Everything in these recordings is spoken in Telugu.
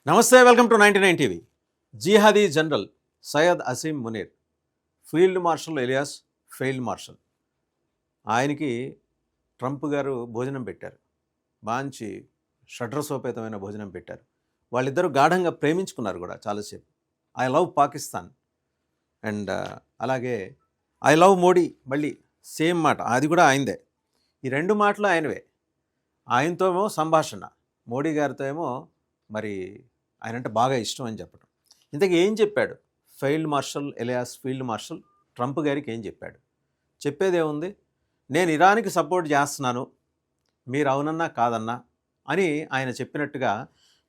నమస్తే, welcome to 99 TV. Jihadi general Syed Asim Munir, field marshal alias field marshal. ఆయనకి ట్రంప్ గారు భోజనం పెట్టారు, మంచి షడ్రసోపేతమైన భోజనం పెట్టారు. వాళ్ళిద్దరూ గాఢంగా ప్రేమించుకున్నారు కూడా చాలాసేపు. ఐ లవ్ పాకిస్తాన్ అండ్ అలాగే ఐ లవ్ మోడీ, మళ్ళీ సేమ్ మాట, అది కూడా ఆయనదే. ఈ రెండు మాటలు ఆయనవే. ఆయనతో ఏమో సంభాషణ, మోడీ గారితో ఏమో మరి ఆయనంటే బాగా ఇష్టం అని చెప్పడం. ఇంతకీ ఏం చెప్పాడు field marshal alias field marshal Trump గారికి? ఏం చెప్పాడు? చెప్పేదేముంది, నేను ఇరాన్కి సపోర్ట్ చేస్తున్నాను, మీరు అవునన్నా కాదన్నా అని ఆయన చెప్పినట్టుగా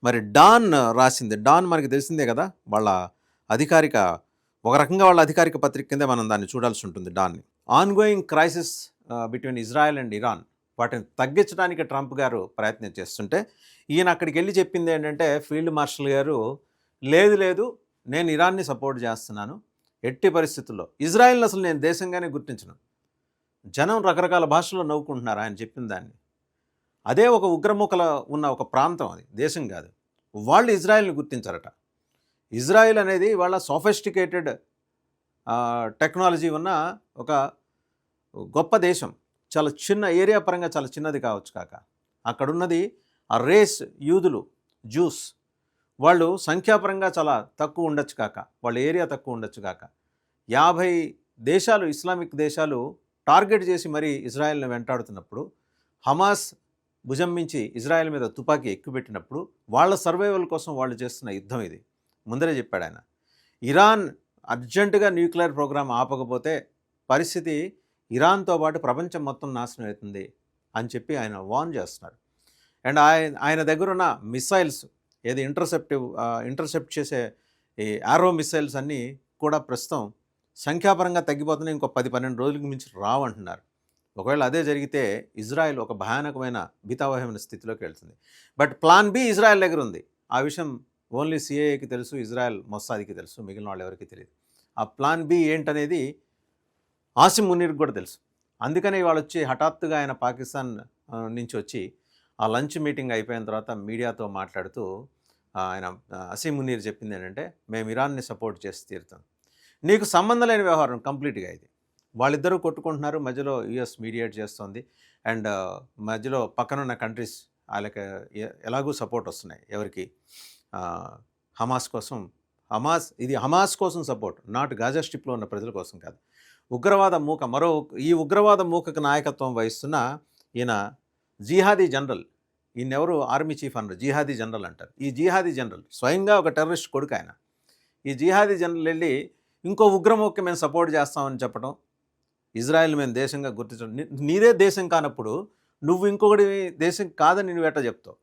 మరి డాన్ రాసింది. డాన్ మనకి తెలిసిందే కదా, వాళ్ళ అధికారిక, ఒక రకంగా వాళ్ళ అధికారిక పత్రిక కిందే మనం దాన్ని చూడాల్సి ఉంటుంది. డాన్ని ongoing crisis between Israel and Iran, వాటిని తగ్గించడానికి ట్రంప్ గారు ప్రయత్నం చేస్తుంటే ఈయన అక్కడికి వెళ్ళి చెప్పింది ఏంటంటే, ఫీల్డ్ మార్షల్ గారు లేదు నేను ఇరాన్ని సపోర్ట్ చేస్తున్నాను, ఎట్టి పరిస్థితుల్లో ఇజ్రాయెల్ని అసలు నేను దేశంగానే గుర్తించను. జనం రకరకాల భాషల్లో నవ్వుకుంటున్నారు ఆయన చెప్పిన దాన్ని. అదే ఒక ఉగ్రముఖల ఉన్న ఒక ప్రాంతం, అది దేశం కాదు. వాళ్ళు ఇజ్రాయెల్ని గుర్తించారట. ఇజ్రాయెల్ అనేది వాళ్ళ సోఫిస్టికేటెడ్ టెక్నాలజీ ఉన్న ఒక గొప్ప దేశం. చాలా చిన్న ఏరియా పరంగా చాలా చిన్నది కావచ్చు కాక, అక్కడున్నది ఆ రేస్ యూదులు, జ్యూస్, వాళ్ళు సంఖ్యాపరంగా చాలా తక్కువ ఉండొచ్చు కాక, వాళ్ళ ఏరియా తక్కువ ఉండొచ్చు కాక, 50 దేశాలు, ఇస్లామిక్ దేశాలు టార్గెట్ చేసి మరీ ఇజ్రాయెల్ని వెంటాడుతున్నప్పుడు, హమాస్ భుజం మించి ఇజ్రాయెల్ మీద తుపాకీ ఎక్కుపెట్టినప్పుడు వాళ్ళ సర్వైవల్ కోసం వాళ్ళు చేస్తున్న యుద్ధం ఇది. ముందరే చెప్పాడు ఆయన. ఇరాన్ అర్జెంటుగా న్యూక్లియర్ ప్రోగ్రాం ఆపకపోతే పరిస్థితి ఇరాన్తో పాటు ప్రపంచం మొత్తం నాశనం అవుతుంది అని చెప్పి ఆయన వార్న్ చేస్తున్నారు. అండ్ ఆయన దగ్గర ఉన్న మిసైల్స్, ఏది ఇంటర్సెప్ట్ చేసే ఈ ఆరో మిసైల్స్ అన్నీ కూడా ప్రస్తుతం సంఖ్యాపరంగా తగ్గిపోతున్నాయి. ఇంకో 10-12 రోజులకి మించి రావంటున్నారు. ఒకవేళ అదే జరిగితే ఇజ్రాయెల్ ఒక భయానకమైన భీతావహమైన స్థితిలోకి వెళ్తుంది. బట్ ప్లాన్ బి ఇజ్రాయెల్ దగ్గర ఉంది. ఆ విషయం ఓన్లీ సిఐఏకి తెలుసు, ఇజ్రాయెల్ మొస్సాద్కి తెలుసు, మిగిలిన వాళ్ళు ఎవరికి తెలియదు. ఆ ప్లాన్ బి ఏంటనేది ఆసిం మునీర్కి కూడా తెలుసు. అందుకనే ఇవాళ వచ్చి హఠాత్తుగా ఆయన పాకిస్తాన్ నుంచి వచ్చి ఆ లంచ్ మీటింగ్ అయిపోయిన తర్వాత మీడియాతో మాట్లాడుతూ ఆయన అసీం మునీర్ చెప్పింది ఏంటంటే, మేము ఇరాన్ని సపోర్ట్ చేసి తీరుతాం. నీకు సంబంధం లేని వ్యవహారం కంప్లీట్గా ఇది. వాళ్ళిద్దరూ కొట్టుకుంటున్నారు, మధ్యలో యుఎస్ మీడియేట్ చేస్తుంది. అండ్ మధ్యలో పక్కనున్న కంట్రీస్ వాళ్ళకి ఎలాగూ సపోర్ట్ వస్తున్నాయి. ఎవరికి? హమాస్ కోసం. ఇది హమాస్ కోసం సపోర్ట్, నాట్ గాజా స్ట్రిప్లో ఉన్న ప్రజల కోసం కాదు. ఉగ్రవాద మూక, ఈ ఉగ్రవాద మూకకు నాయకత్వం వహిస్తున్న ఈయన జిహాదీ జనరల్. ఈయనెవరు ఆర్మీ చీఫ్ అన్నారు, జిహాదీ జనరల్ అంటారు. ఈ జిహాదీ జనరల్ స్వయంగా ఒక టెర్రరిస్ట్ కొడుకు ఆయన. ఈ జిహాదీ జనరల్ వెళ్ళి ఇంకో ఉగ్రమూకకి మేము సపోర్ట్ చేస్తామని చెప్పడం, ఇజ్రాయెల్ మేము దేశంగా గుర్తించడం. నీదే దేశం కానప్పుడు నువ్వు ఇంకొకటి దేశం కాదని నువ్వు ఎట్లా చెప్తావు?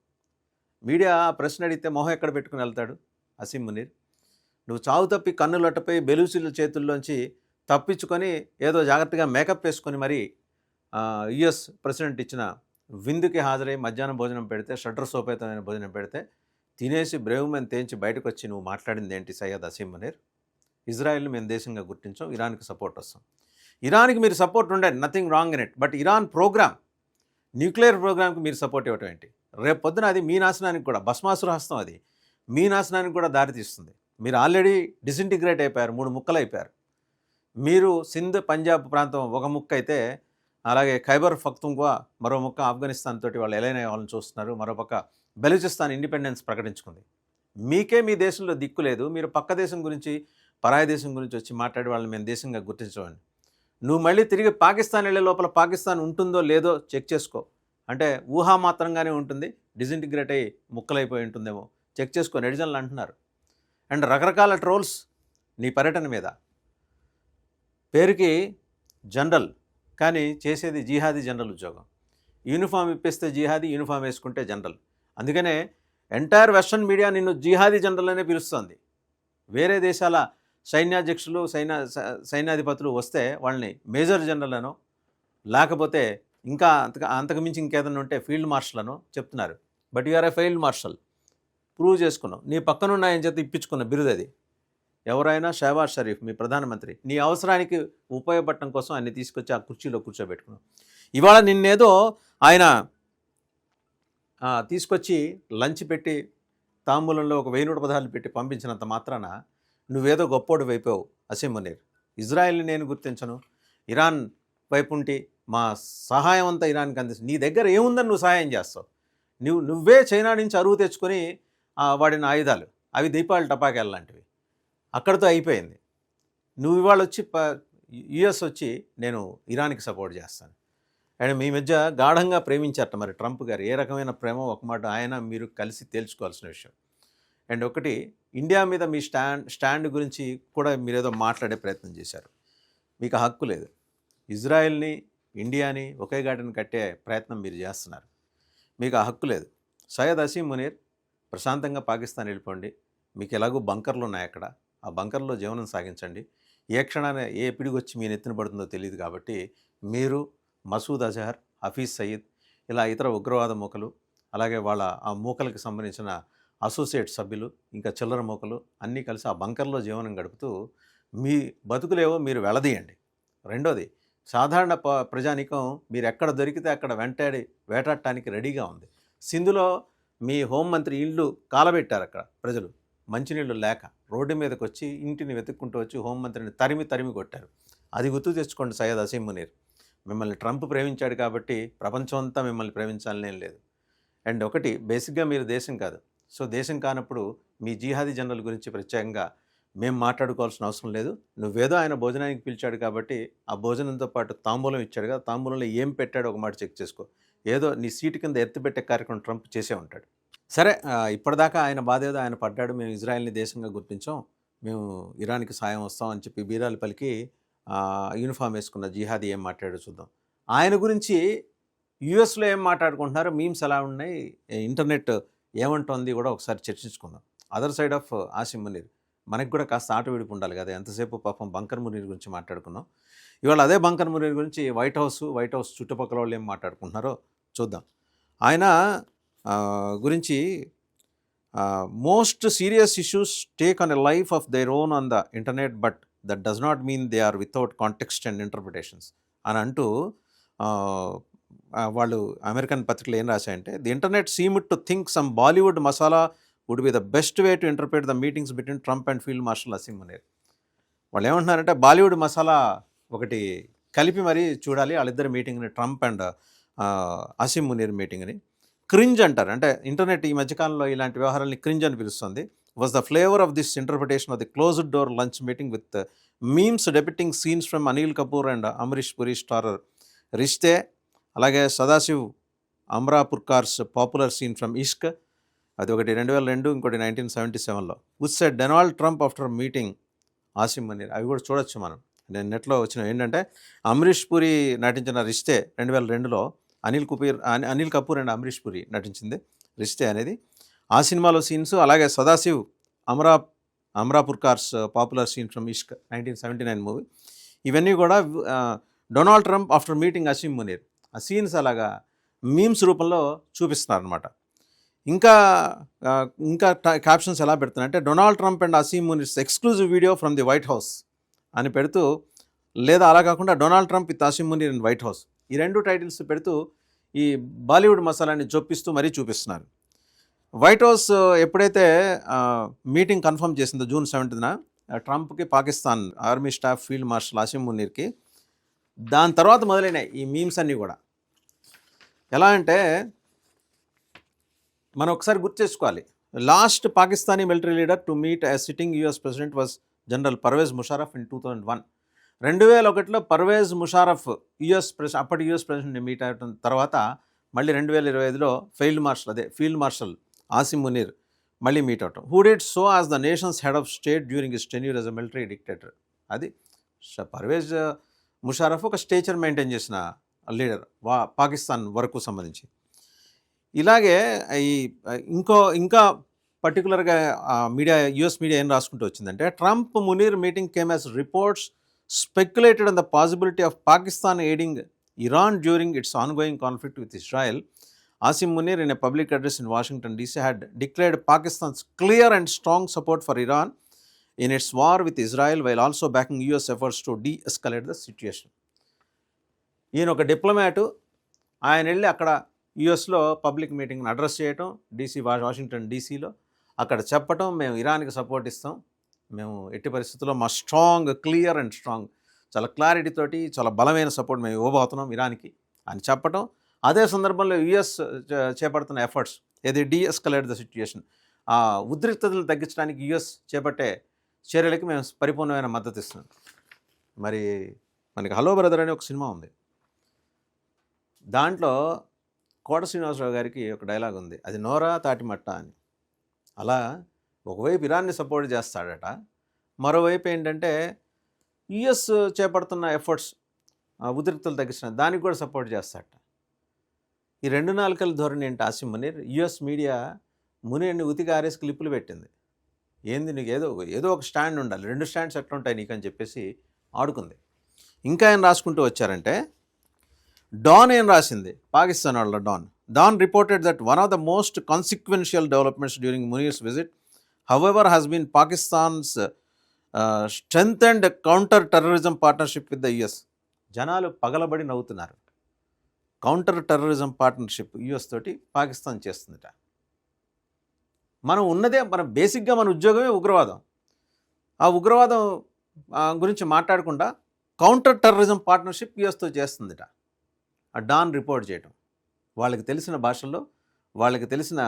మీడియా ప్రశ్న అడిగితే మొహం ఎక్కడ పెట్టుకుని వెళ్తాడు అసీం మునీర్? నువ్వు చావు తప్పి కన్నులట్టపై బెలూచీల చేతుల్లోంచి తప్పించుకొని ఏదో జాగ్రత్తగా మేకప్ వేసుకొని మరి యుఎస్ ప్రెసిడెంట్ ఇచ్చిన విందుకి హాజరై మధ్యాహ్నం భోజనం పెడితే, షడ్రసోపేతమైన భోజనం పెడితే తినేసి బ్రేవ్మెన్ తేంచి బయటకు వచ్చి నువ్వు మాట్లాడింది ఏంటి సయ్యద్ అసీం మునీర్? ఇజ్రాయెల్ని మేము దేశంగా గుర్తించాం, ఇరాన్కి సపోర్ట్ వస్తాం. ఇరాన్కి మీరు సపోర్ట్ ఉండండి, nothing wrong in it. But Iran program, nuclear ప్రోగ్రామ్కి మీరు సపోర్ట్ ఇవ్వటం ఏంటి? రేపు పొద్దున అది మీ నాశనానికి కూడా, భస్మాసుర హస్తం, అది మీ నాశనానికి కూడా దారితీస్తుంది. మీరు ఆల్రెడీ డిసింటిగ్రేట్ అయిపోయారు, 3 ముక్కలు అయిపోయారు. మీరు సింధ్ పంజాబ్ ప్రాంతం ఒక ముక్క అయితే, అలాగే ఖైబర్ పఖ్తూన్ఖ్వా మరో ముక్క ఆఫ్ఘనిస్తాన్ తోటి వాళ్ళు ఎలైన్ అయ్యే వాళ్ళని చూస్తున్నారు. మరోపక్క బెలూచిస్తాన్ ఇండిపెండెన్స్ ప్రకటించుకుంది. మీకే మీ దేశంలో దిక్కు లేదు, మీరు పక్క దేశం గురించి, పరాయి దేశం గురించి వచ్చి మాట్లాడే వాళ్ళని మేము దేశంగా గుర్తించమని. నువ్వు మళ్ళీ తిరిగి పాకిస్తాన్ వెళ్ళే లోపల పాకిస్తాన్ ఉంటుందో లేదో చెక్ చేసుకో. అంటే ఊహామాత్రంగానే ఉంటుంది, డిసింటిగ్రేట్ అయ్యి ముక్కలైపోయి ఉంటుందేమో, చెక్ చేసుకో, నెటిజన్లు అంటున్నారు. అండ్ రకరకాల ట్రోల్స్ నీ పర్యటన మీద. పేరుకి జనరల్ కానీ చేసేది జిహాదీ జనరల్ ఉద్యోగం. యూనిఫామ్ ఇప్పేస్తే జిహాదీ, యూనిఫామ్ వేసుకుంటే జనరల్. అందుకనే ఎంటైర్ వెస్ట్రన్ మీడియా నిన్ను జిహాదీ జనరల్ అనే పిలుస్తుంది. వేరే దేశాల సైన్యాధ్యక్షులు, సైన్యాధిపతులు వస్తే వాళ్ళని మేజర్ జనరల్ అనో, లేకపోతే ఇంకా అంతకుమించి ఇంకేదన్నా ఉంటే ఫీల్డ్ మార్షల్ అనో చెప్తున్నారు. But you are a field marshal, prove చేసుకున్నావు. నీ పక్కనున్న ఆయన చేత ఇప్పించుకున్న బిరుదు అది. ఎవరైనా షహబాజ్ షరీఫ్, మీ ప్రధానమంత్రి, నీ అవసరానికి ఉపయోగపడటం కోసం ఆయన్ని తీసుకొచ్చి ఆ కుర్చీలో కూర్చోబెట్టుకున్నావు. ఇవాళ నిన్నేదో ఆయన తీసుకొచ్చి లంచ్ పెట్టి తాంబూలంలో ఒక 1000 పదాలు పెట్టి పంపించినంత మాత్రాన నువ్వేదో గొప్పోడు వైపోవు అసీం మునీర్. ఇజ్రాయెల్ని నేను గుర్తించను, ఇరాన్ వైపు ఉంటే మా సహాయం అంతా ఇరాన్కి అందిస్తుంది. నీ దగ్గర ఏముందని నువ్వు సహాయం చేస్తావు? నువ్వే చైనా నుంచి అరువు తెచ్చుకొని వాడిన ఆయుధాలు, అవి దీపావళి టపాకాయలు లాంటివి, అక్కడితో అయిపోయింది. నువ్వు ఇవాళ వచ్చి యుఎస్ వచ్చి నేను ఇరాన్కి సపోర్ట్ చేస్తాను. అండ్ మీ మధ్య గాఢంగా ప్రేమించారట మరి ట్రంప్ గారు. ఏ రకమైన ప్రేమ ఒక మాట ఆయన మీరు కలిసి తేల్చుకోవాల్సిన విషయం. అండ్ ఒకటి, ఇండియా మీద మీ స్టాండ్ గురించి కూడా మీరేదో మాట్లాడే ప్రయత్నం చేశారు. మీకు హక్కు లేదు. ఇజ్రాయెల్ని ఇండియాని ఒకే గాడిని కట్టే ప్రయత్నం మీరు చేస్తున్నారు. మీకు ఆ హక్కు లేదు. సయ్యద్ అసీం మునీర్ ప్రశాంతంగా పాకిస్తాన్ వెళ్ళిపోండి. మీకు ఎలాగో బంకర్లు ఉన్నాయి అక్కడ, ఆ బంకర్లో జీవనం సాగించండి. ఏ క్షణాన ఏ పిడిగొచ్చి మీ నెత్తిన పడుతుందో తెలియదు. కాబట్టి మీరు, మసూద్ అజహర్, హఫీజ్ సయీద్, ఇలా ఇతర ఉగ్రవాద మూకలు, అలాగే వాళ్ళ ఆ మూకలకు సంబంధించిన అసోసియేట్ సభ్యులు, ఇంకా చిల్లర మూకలు అన్నీ కలిసి ఆ బంకర్లో జీవనం గడుపుతూ మీ బతుకులేవో మీరు వెళదీయండి. రెండోది, సాధారణ ప్రజానీకం మీరు ఎక్కడ దొరికితే అక్కడ వేటాడటానికి రెడీగా ఉంది. సింధులో మీ హోంమంత్రి ఇల్లు కాలబెట్టారు. అక్కడ ప్రజలు మంచినీళ్ళు లేక రోడ్డు మీదకి వచ్చి ఇంటిని వెతుక్కుంటూ వచ్చి హోంమంత్రిని తరిమి కొట్టారు. అది గుర్తు తెచ్చుకోండి సయ్యద్ అసీం మునీర్. మిమ్మల్ని ట్రంప్ ప్రేమించాడు కాబట్టి ప్రపంచం అంతా మిమ్మల్ని ప్రేమించాలనేం లేదు. అండ్ ఒకటి, బేసిక్గా మీరు దేశం కాదు. సో దేశం కానప్పుడు మీ జిహాదీ జనరల్ గురించి ప్రత్యేకంగా మేము మాట్లాడుకోవాల్సిన అవసరం లేదు. నువ్వేదో ఆయన భోజనానికి పిలిచాడు కాబట్టి ఆ భోజనంతో పాటు తాంబూలం ఇచ్చాడు కదా, తాంబూలంలో ఏం పెట్టాడో ఒక మాట చెక్ చేసుకో. ఏదో నీ సీటు కింద ఎత్తిపెట్టే కార్యక్రమం ట్రంప్ చేసే ఉంటాడు. సరే, ఇప్పటిదాకా ఆయన బాధ ఏదో ఆయన పడ్డాడు. మేము ఇజ్రాయెల్ని దేశంగా గుర్తించాం, మేము ఇరాన్కి సాయం వస్తాం అని చెప్పి బీరాలు పలికి యూనిఫామ్ వేసుకున్న జిహాదీ ఏం మాట్లాడో చూద్దాం. ఆయన గురించి యూఎస్లో ఏం మాట్లాడుకుంటున్నారు, మీమ్స్ ఎలా ఉన్నాయి, ఇంటర్నెట్ ఏమంటోంది కూడా ఒకసారి చర్చించుకుందాం. Other side of Asim Munir మనకు కూడా కాస్త ఆట విడిపు ఉండాలి కదా. ఎంతసేపు పాపం బంకర్ మునీర్ గురించి మాట్లాడుకున్నాం. ఇవాళ అదే బంకర్ మునీర్ గురించి వైట్ హౌస్ చుట్టుపక్కల వాళ్ళు ఏం మాట్లాడుకుంటున్నారో చూద్దాం. ఆయన గురించి most serious issues take on a life of their own on the internet, but that does not mean they are without context and interpretations అని అంటూ వాళ్ళు అమెరికన్ పత్రికలు ఏం రాశాయంటే, the internet seemed to think some Bollywood masala would be the best way to interpret the meetings between Trump and field marshal Asim Munir. వాళ్ళు ఏమంటున్నారంటే, బాలీవుడ్ మసాలా ఒకటి కలిపి మరీ చూడాలి వాళ్ళిద్దరి మీటింగ్ని, Trump and Asim Munir మీటింగ్ని. Cringe అంటారు. అంటే ఇంటర్నెట్ ఈ మధ్యకాలంలో ఇలాంటి వ్యవహారాన్ని క్రింజ్ అని పిలుస్తుంది. Was the flavour of this interpretation of the closed door lunch meeting with memes depicting scenes from Anil Kapoor and Amrish Puri starrer Rishtey, అలాగే Sadashiv Amrapurkar's popular scene from Ishq, అది ఒకటి 2002, ఇంకోటి 1977లో. Which said Donald Trump after meeting Asim Munir. అవి కూడా చూడొచ్చు మనం. నేను నెట్లో వచ్చిన ఏంటంటే, అమరీష్ పురి నటించిన రిష్తే 2002లో అనిల్ కపూర్ అండ్ అమరీష్ పురి నటించింది రిష్తే అనేది. ఆ సినిమాలో సీన్స్, అలాగే Sadashiv Amrapurkar's popular scene from Ishq 1979 movie, ఇవన్నీ కూడా Donald Trump after meeting Asim Munir ఆ సీన్స్ అలాగా మీమ్స్ రూపంలో చూపిస్తున్నారు అనమాట. ఇంకా క్యాప్షన్స్ ఎలా పెడుతున్నారంటే, Donald Trump and Asim Munir's exclusive video from the White House అని పెడుతూ, లేదా అలా కాకుండా Donald Trump with Asim Munir in White House, ఈ రెండు టైటిల్స్ పెడుతూ ఈ బాలీవుడ్ మసాలాని జొప్పిస్తూ మరీ చూపిస్తున్నారు. వైట్ హౌస్ ఎప్పుడైతే మీటింగ్ కన్ఫర్మ్ చేసిందో June 17న ట్రంప్కి Pakistan army staff field marshal Asim మునీర్కి, దాని తర్వాత మొదలైనాయి ఈ మీమ్స్ అన్నీ కూడా. ఎలా అంటే, మనం ఒకసారి గుర్తు చేసుకోవాలి, last Pakistani military leader to meet a sitting US president was general Pervez Musharraf in 2001. 2001లో పర్వేజ్ ముషారఫ్ అప్పటి యూఎస్ ప్రెసిడెంట్ని మీట్ అయిన తర్వాత మళ్ళీ 2025లో ఫీల్డ్ మార్షల్ ఆసిమ్ మునీర్ మళ్ళీ మీట్ అవటం. Who did so as the nation's head of state during his tenure as a military dictator. అది పర్వేజ్ ముషారఫ్ ఒక స్టేచర్ మెయింటైన్ చేసిన లీడర్ పాకిస్తాన్ వరకు సంబంధించి. ఇలాగే ఇంకా పర్టికులర్గా యుఎస్ మీడియా ఏం రాసుకుంటూ వచ్చిందంటే, Trump Munir meeting came as reports speculated on the possibility of Pakistan aiding Iran during its ongoing conflict with Israel. Asim Munir, in a public address in Washington, D.C., had declared Pakistan's clear and strong support for Iran in its war with Israel, while also backing U.S. efforts to de-escalate the situation. ఈయన ఒక డిప్లొమాటు, ఆయన వెళ్ళి అక్కడ యుఎస్లో పబ్లిక్ మీటింగ్ని అడ్రస్ చేయటం, వాషింగ్టన్ డీసీలో, అక్కడ చెప్పటం, మేము ఇరాన్కి సపోర్ట్ ఇస్తాం, మేము ఎట్టి పరిస్థితుల్లో మా స్ట్రాంగ్, క్లియర్ అండ్ స్ట్రాంగ్, చాలా క్లారిటీ తోటి చాలా బలమైన సపోర్ట్ మేము ఇవ్వబోతున్నాం ఇరాన్కి అని చెప్పటం. అదే సందర్భంలో యుఎస్ చేపడుతున్న ఎఫర్ట్స్, ఏది డీఎస్కలేట్ ద సిచ్యుయేషన్, ఆ ఉద్రిక్తతలు తగ్గించడానికి యుఎస్ చేపట్టే చర్యలకి మేము పరిపూర్ణమైన మద్దతు ఇస్తున్నాం. మరి మనకి హలో బ్రదర్ అనే ఒక సినిమా ఉంది, దాంట్లో కోట శ్రీనివాసరావు గారికి ఒక డైలాగ్ ఉంది, అది నోరా తాటిమట్ట అని. అలా ఒకవైపు ఇరాన్ని సపోర్ట్ చేస్తాడట, మరోవైపు ఏంటంటే యుఎస్ చేపడుతున్న ఎఫర్ట్స్ ఉద్రిక్తలు తగ్గించడానికి దానికి కూడా సపోర్ట్ చేస్తాడట. ఈ 2 నాలుకల ధోరణి ఏంటి ఆసిమ్ మునీర్? యుఎస్ మీడియా మునీర్ని ఉతికి ఆరేసి క్లిప్పులు పెట్టింది. ఏంది నీకు ఏదో ఒక స్టాండ్ ఉండాలి, 2 స్టాండ్స్ ఎట్లా ఉంటాయి నీకు అని చెప్పేసి ఆడుకుంది. ఇంకా ఏం రాసుకుంటూ వచ్చారంటే, డాన్ ఏం రాసింది, పాకిస్తాన్ వాళ్ళ Dawn reported that one of the most consequential developments during Munir's visit however has been Pakistan's strengthened counter terrorism partnership with the US. జనాలు పగలబడి నవ్వుతున్నారు. కౌంటర్ టెర్రరిజం పార్ట్నర్షిప్ యుఎస్ తోటి పాకిస్తాన్ చేస్తుందట. మనం ఉన్నదే, మన బేసిక్గా మన ఉద్యోగమే ఉగ్రవాదం. ఆ ఉగ్రవాదం గురించి మాట్లాడకుండా కౌంటర్ టెర్రరిజం పార్ట్నర్షిప్ యుఎస్తో చేస్తుందట. ఆ డాన్ రిపోర్ట్ చేయటం, వాళ్ళకి తెలిసిన భాషల్లో, వాళ్ళకి తెలిసిన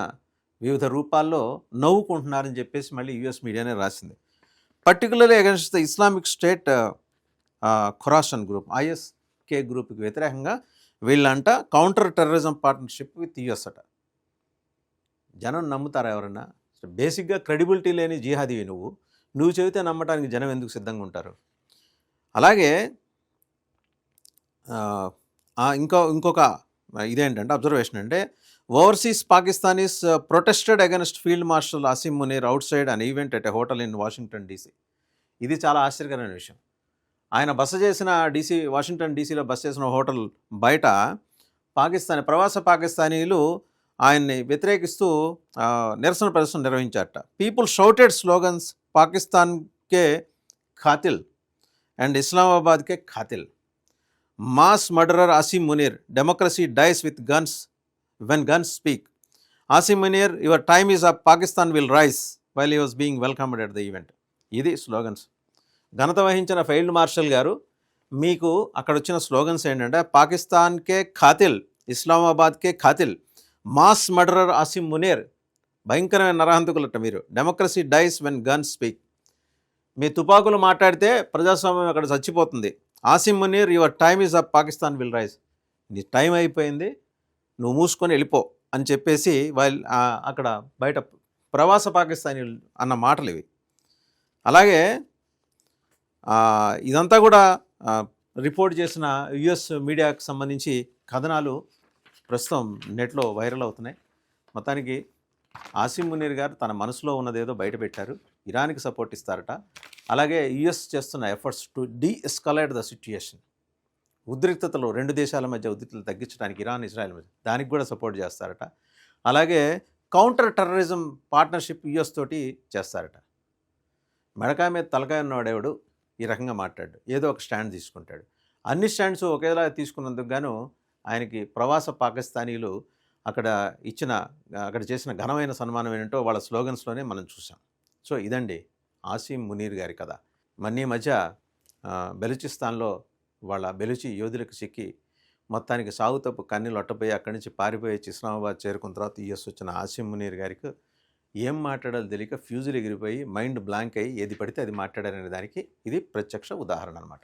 వివిధ రూపాల్లో నవ్వుకుంటున్నారని చెప్పేసి మళ్ళీ యుఎస్ మీడియానే రాసింది. Particularly against the Islamic State Khorasan group, ISK గ్రూప్కి వ్యతిరేకంగా వీళ్ళంట counter terrorism partnership with US అట. జనం నమ్ముతారా ఎవరన్నా? బేసిక్గా క్రెడిబిలిటీ లేని జిహాదీవి నువ్వు చెబితే నమ్మటానికి జనం ఎందుకు సిద్ధంగా ఉంటారు? అలాగే ఇంకొక ఇదేంటంటే అబ్జర్వేషన్ అంటే, overseas Pakistanis protested against field marshal Asim Munir outside an event at a hotel in Washington DC. ఇది చాలా ఆశ్చర్యకరమైన విషయం. ఆయన వాషింగ్టన్ డీసీలో బస చేసిన హోటల్ బయట ప్రవాస పాకిస్తానీలు ఆయన్ని వ్యతిరేకిస్తూ నిరసన ప్రదర్శన నిర్వహించారట. పీపుల్ షౌటెడ్ స్లోగన్స్ పాకిస్తాన్కే ఖాతిల్ అండ్ ఇస్లామాబాద్కే ఖాతిల్. Mass murderer Asim Munir, democracy dies with guns when guns speak. Asim Munir, your time is up, Pakistan will rise while he was being welcomed at the event. ఇది స్లోగన్స్. ఘనత వహించిన ఫీల్డ్ మార్షల్ గారు, మీకు అక్కడ వచ్చిన స్లోగన్స్ ఏంటంటే, పాకిస్తాన్కే ఖాతిల్, ఇస్లామాబాద్కే ఖాతిల్, మాస్ మర్డరర్ ఆసిమ్ మునీర్, భయంకరమైన నరహంతకులట మీరు, democracy dies when guns speak. మీ తుపాకులు మాట్లాడితే ప్రజాస్వామ్యం అక్కడ చచ్చిపోతుంది. Asim Munir, your time is up, Pakistan will rise. నీ టైం అయిపోయింది, నువ్వు మూసుకొని వెళ్ళిపో అని చెప్పేసి అక్కడ బయట ప్రవాస పాకిస్తానీలు అన్న మాటలు ఇవి. అలాగే ఇదంతా కూడా రిపోర్ట్ చేసిన యుఎస్ మీడియాకు సంబంధించి కథనాలు ప్రస్తుతం నెట్లో వైరల్ అవుతున్నాయి. మొత్తానికి ఆసిమ్ మునీర్ గారు తన మనసులో ఉన్నదేదో బయట పెట్టారు, ఇరాన్కి సపోర్ట్ ఇస్తారట. అలాగే యుఎస్ చేస్తున్న efforts to de-escalate the situation, ఉద్రిక్తతలు 2 దేశాల మధ్య ఉద్రిక్తలు తగ్గించడానికి ఇరాన్ ఇజ్రాయెల్ మధ్య, దానికి కూడా సపోర్ట్ చేస్తారట. అలాగే కౌంటర్ టెర్రరిజం పార్ట్నర్షిప్ యుఎస్ తోటి చేస్తారట. మెడకాయ మీద తలకాయ ఉన్నవాడేవాడు ఈ రకంగా మాట్లాడు, ఏదో ఒక స్టాండ్ తీసుకుంటాడు. అన్ని స్టాండ్స్ ఒకేలా తీసుకున్నందుకు గాను ఆయనకి ప్రవాస పాకిస్తానీలు అక్కడ చేసిన ఘనమైన సన్మానం ఏంటో వాళ్ళ స్లోగన్స్లోనే మనం చూసాం. సో ఇదండి ఆసిమ్ మునీర్ గారి కథ. ఈ మధ్య బెలూచిస్తాన్లో వాళ్ళ బెలూచి యోధులకు చిక్కి మొత్తానికి సాగు తప్పు కన్నీళ్ళు ఒట్టపోయి అక్కడి నుంచి పారిపోయి ఇస్లామాబాద్ చేరుకున్న తర్వాత యుఎస్ వచ్చిన ఆసిమ్ మునీర్ గారికి ఏం మాట్లాడాలో తెలియక ఫ్యూజులు ఎగిరిపోయి మైండ్ బ్లాంక్ అయ్యి ఏది పడితే అది మాట్లాడారనే దానికి ఇది ప్రత్యక్ష ఉదాహరణ అనమాట.